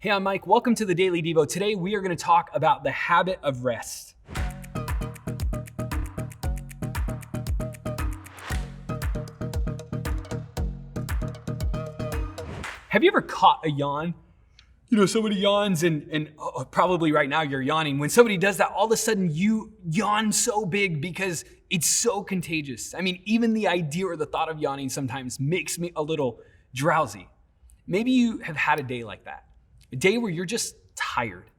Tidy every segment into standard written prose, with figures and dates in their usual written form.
Hey, I'm Mike. Welcome to the Daily Devo. Today, we are going to talk about the habit of rest. Have you ever caught a yawn? You know, somebody yawns and probably right now you're yawning. When somebody does that, all of a sudden you yawn so big because it's so contagious. I mean, even the idea or the thought of yawning sometimes makes me a little drowsy. Maybe you have had a day like that. A day where you're just tired.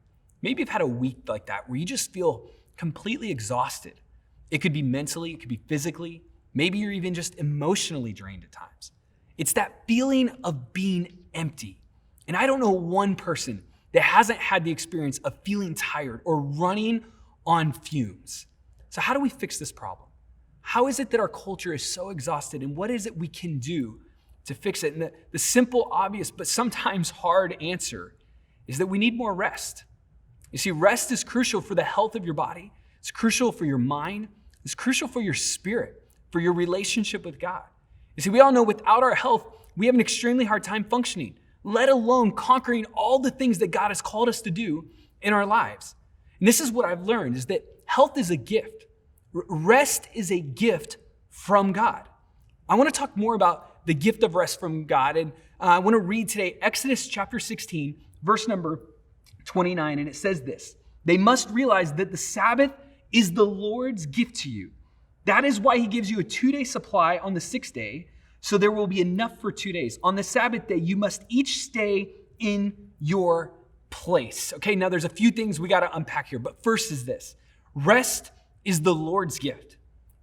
Maybe you've had a week like that where you just feel completely exhausted. It could be mentally, it could be physically. Maybe you're even just emotionally drained at times. It's that feeling of being empty. And I don't know one person that hasn't had the experience of feeling tired or running on fumes. So how do we fix this problem? How is it that our culture is so exhausted, and what is it we can do to fix it? And the simple, obvious, but sometimes hard answer is that we need more rest. You see, rest is crucial for the health of your body. It's crucial for your mind. It's crucial for your spirit, for your relationship with God. You see, we all know without our health, we have an extremely hard time functioning, let alone conquering all the things that God has called us to do in our lives. And this is what I've learned, is that health is a gift. Rest is a gift from God. I want to talk more about the gift of rest from God. And I want to read today Exodus chapter 16, verse number 29. And it says this: "They must realize that the Sabbath is the Lord's gift to you. That is why he gives you a 2-day supply on the 6th day, so there will be enough for 2 days. On the Sabbath day, you must each stay in your place." Okay, now there's a few things we got to unpack here, but first is this: rest is the Lord's gift.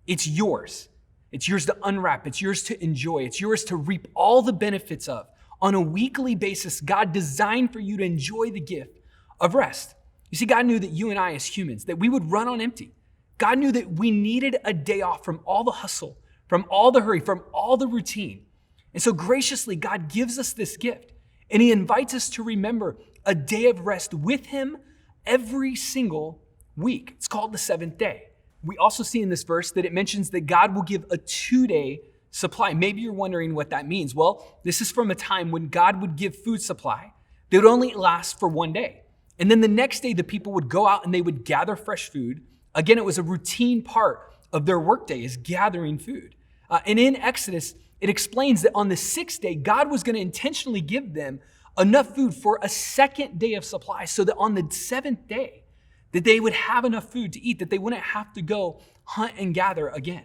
It's yours. It's yours to unwrap. It's yours to enjoy. It's yours to reap all the benefits of. On a weekly basis, God designed for you to enjoy the gift of rest. You see, God knew that you and I as humans, that we would run on empty. God knew that we needed a day off from all the hustle, from all the hurry, from all the routine. And so graciously, God gives us this gift, and he invites us to remember a day of rest with him every single week. It's called the 7th day. We also see in this verse that it mentions that God will give a 2-day supply. Maybe you're wondering what that means. Well, this is from a time when God would give food supply that would only last for 1 day. And then the next day, the people would go out and they would gather fresh food. Again, it was a routine part of their workday, is gathering food. And in Exodus, it explains that on the 6th day, God was going to intentionally give them enough food for a 2nd day of supply, so that on the 7th day, that they would have enough food to eat, that they wouldn't have to go hunt and gather again.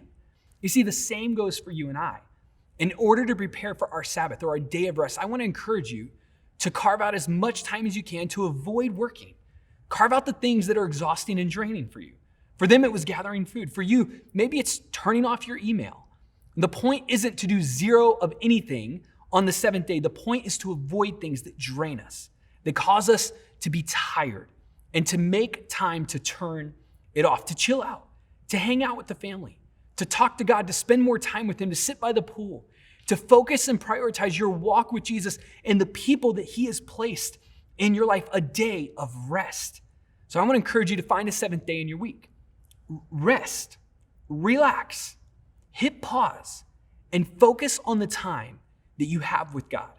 You see, the same goes for you and I. In order to prepare for our Sabbath or our day of rest, I want to encourage you to carve out as much time as you can to avoid working. Carve out the things that are exhausting and draining for you. For them, it was gathering food. For you, maybe it's turning off your email. The point isn't to do zero of anything on the 7th day. The point is to avoid things that drain us, that cause us to be tired, and to make time to turn it off, to chill out, to hang out with the family, to talk to God, to spend more time with him, to sit by the pool, to focus and prioritize your walk with Jesus and the people that he has placed in your life, a day of rest. So I want to encourage you to find a 7th day in your week. Rest, relax, hit pause, and focus on the time that you have with God.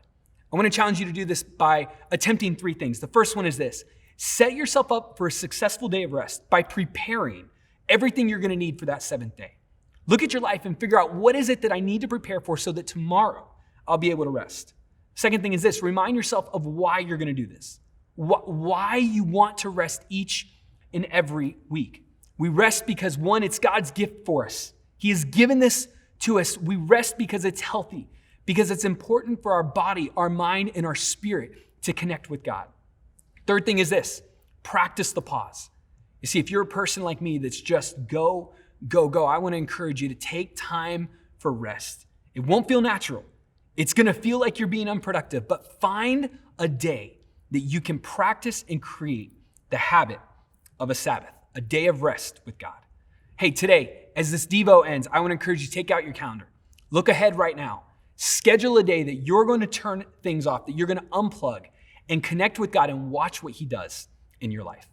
I want to challenge you to do this by attempting 3 things. The first one is this: set yourself up for a successful day of rest by preparing everything you're going to need for that 7th day. Look at your life and figure out, what is it that I need to prepare for so that tomorrow I'll be able to rest. Second thing is this: remind yourself of why you're going to do this, why you want to rest each and every week. We rest because, 1, it's God's gift for us. He has given this to us. We rest because it's healthy, because it's important for our body, our mind, and our spirit to connect with God. Third thing is this: practice the pause. You see, if you're a person like me that's just go, I want to encourage you to take time for rest. It won't feel natural. It's going to feel like you're being unproductive, but find a day that you can practice and create the habit of a Sabbath, a day of rest with God. Hey, today, as this Devo ends, I want to encourage you to take out your calendar. Look ahead right now. Schedule a day that you're going to turn things off, that you're going to unplug and connect with God and watch what he does in your life.